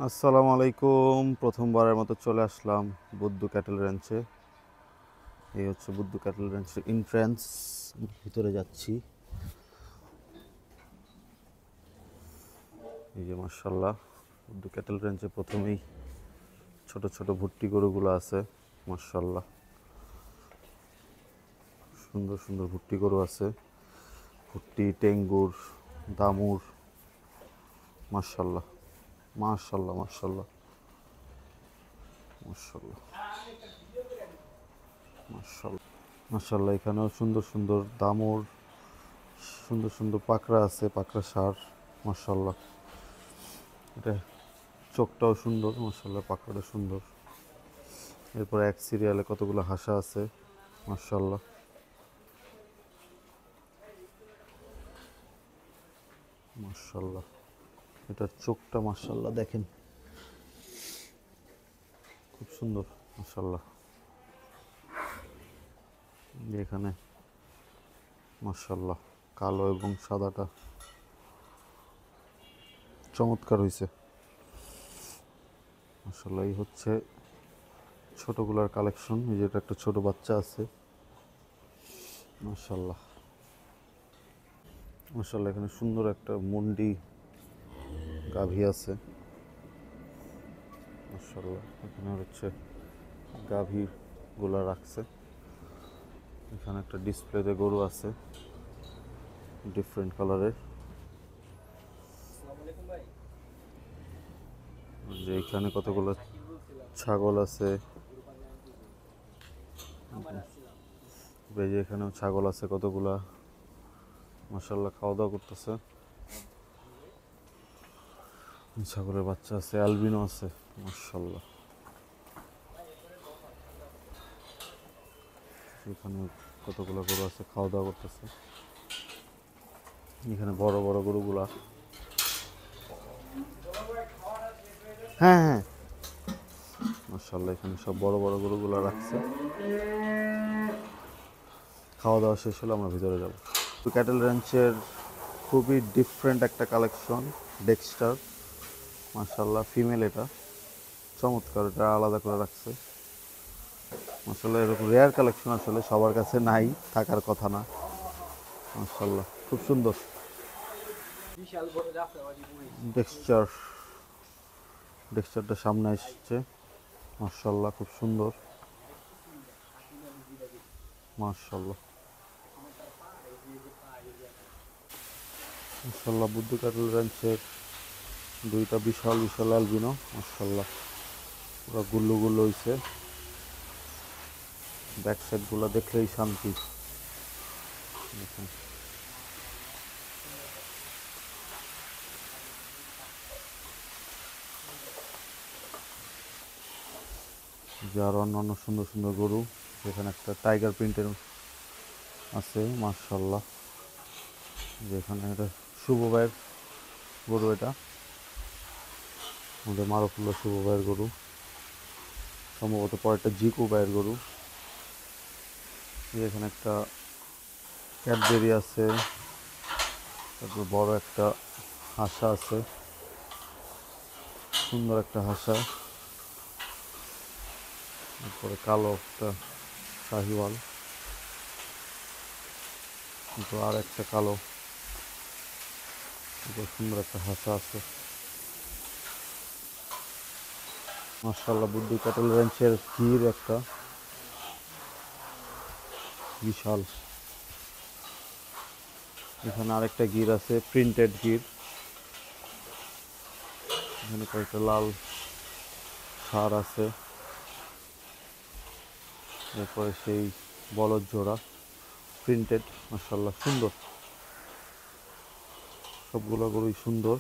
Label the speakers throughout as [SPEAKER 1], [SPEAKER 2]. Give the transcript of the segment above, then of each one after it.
[SPEAKER 1] আসসালামু আলাইকুম। প্রথমবারের মতো চলে আসলাম বুদ্ধু ক্যাটেল রেঞ্চে। এই হচ্ছে বুদ্ধু ক্যাটেল রেঞ্চের এন্ট্রান্স। ভিতরে যাচ্ছি। এই যে মাশাআল্লাহ, বুদ্ধু ক্যাটেল রেঞ্চে প্রথমেই ছোট ছোট ভুট্টি গরুগুলো আছে। মাশাআল্লাহ, সুন্দর সুন্দর ভুট্টি গরু আছে। ভুট্টি, টেঙ্গুর, দামুর। মাশাআল্লাহ মাশাআল্লাহ মাশাআল্লাহ মাশাআল্লাহ মাশাআল্লাহ মাশাআল্লাহ। এখানেও সুন্দর সুন্দর দামুর, সুন্দর সুন্দর পাকড়া আছে, পাকড়া ষাঁড়। মাশাআল্লাহ, এটা চোখটাও সুন্দর। মাশাআল্লাহ, পাকড়াটা সুন্দর। এরপর এক সিরিয়ালে কতগুলো হাসা আছে। মাশাআল্লাহ মাশাআল্লাহ, এটার চোখটা মাশাআল্লাহ দেখেন, খুব সুন্দর। মাশাআল্লাহ, এখানে মাশাআল্লাহ কালো এবং সাদাটা চমৎকার হয়েছে। মাশাআল্লাহ, এই হচ্ছে ছোটগুলার কালেকশন। এই যে এটা একটা ছোট বাচ্চা আছে। মাশাআল্লাহ মাশাআল্লাহ, এখানে সুন্দর একটা মুন্ডি গাভী আছে। মাশাআল্লাহ, এখানে হচ্ছে গাভী গুলা রাখছে। এখানে একটা ডিসপ্লেতে গরু আছে ডিফারেন্ট কালারের। যে এখানে কতগুলো ছাগল আছে। এই যে এখানেও ছাগল আছে কতগুলা। মাশাআল্লাহ, খাওয়া দাওয়া করতেছে। ছাগলের বাচ্চা আছে, অ্যালবিনো আছে। মাশাআল্লাহ, এখানে কতগুলো গরু আছে, খাওয়া দাওয়া করতেছে। এখানে বড় বড় গরুগুলা। হ্যাঁ হ্যাঁ, মাশাআল্লাহ, এখানে সব বড় বড় গরুগুলা রাখছে। খাওয়া দাওয়া শেষ হলে আমরা ভিতরে যাব। তো ক্যাটেল র্যাঞ্চের খুবই ডিফারেন্ট একটা কালেকশন, ডেক্সটার। মাশাআল্লাহ, ফিমেল এটা, চমৎকার। এটা আলাদা করে রাখছে। মাশাআল্লাহ, এরকম রেয়ার কালেকশন আসলে সবার কাছে নাই, থাকার কথা না। মাশাআল্লাহ, খুব সুন্দর ডেক্সচার। ডেক্সচারটা সামনে এসছে। মাশাআল্লাহ, খুব সুন্দর। মাশাআল্লাহ মাশাআল্লাহ, বুদ্ধ ক্যাটেল র্যাঞ্চের দুইটা বিশাল বিশাল অ্যালবিনো। মাশাআল্লাহ, পুরো গুল্লু গুল্লু হয়েছে। ব্যাক সাইডগুলো দেখলেই শান্তি। দেখুন, যে আরো অন্যান্য সুন্দর সুন্দর গরু। যেখানে একটা টাইগার প্রিন্টের আছে। মাশাআল্লাহ, যেখানে এটা শুভ ভাইয়ের গরু। এটা আমাদের মারুফুল্লাহ শুভ ভাইয়ের গরু। সম্ভবত পরেরটা জিকু ভাইয়ের গরু। এখানে একটা ক্যাডবেরি আছে। তারপর বড় একটা হাসা আছে, সুন্দর একটা হাসা। তারপরে কালো একটা শাহিওয়াল। আর একটা কালো, সুন্দর একটা হাসা আছে। মাশাআল্লাহ, বুদ্ধি ক্যাটেল র্যাঞ্চের গির একটা বিশাল। এখানে আরেকটা গির আছে, প্রিন্টেড গির। এখানে কয়েকটা লাল ষাঁড় আছে। এরপরে সেই বলদ জোড়া, প্রিন্টেড। মাশাআল্লাহ, সুন্দর। সবগুলো গরুই সুন্দর।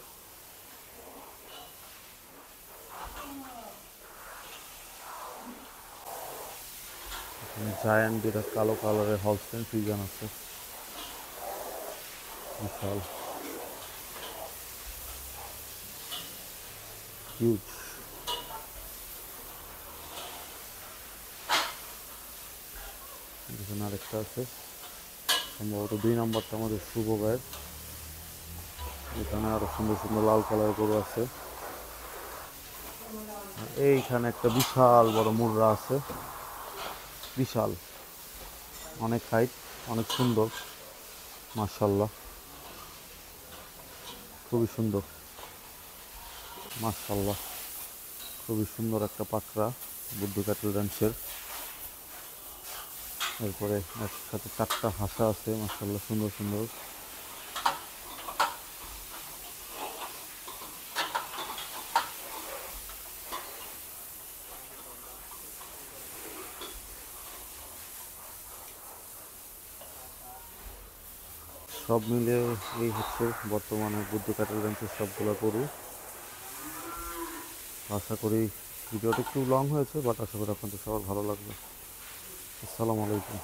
[SPEAKER 1] এখানে জায়ান্ট, যেটা কালো কালারের হলস্টেইন ফ্রিজিয়ান আছে, বিশাল হিউজ। এখানে আরেকটা আছে, সম্ভবত 2 নম্বরটা আমাদের শুভ ভাইয়ের। এখানে আরো সুন্দর সুন্দর লাল কালারের গরু আছে। এইখানে একটা বিশাল বড় মুর্রা আছে, বিশাল, অনেক হাইট, অনেক সুন্দর, মাশাল্লাহ, খুবই সুন্দর, মাশাল্লাহ, খুবই সুন্দর একটা পাকড়া বুদ্ধ ক্যাটল র্যাঞ্চের। এরপরে একসাথে 4টা হাঁসা আছে, মাশাল্লাহ, সুন্দর সুন্দর। সব মিলে এই হচ্ছে বর্তমানে বুদ্ধ ক্যাটল র্যাঞ্চের সবগুলো গরু। আশা করি ভিডিওটা একটু লং হয়েছে, বাট আশা করি আপনাদের সবার ভালো লাগবে। আসসালামু আলাইকুম।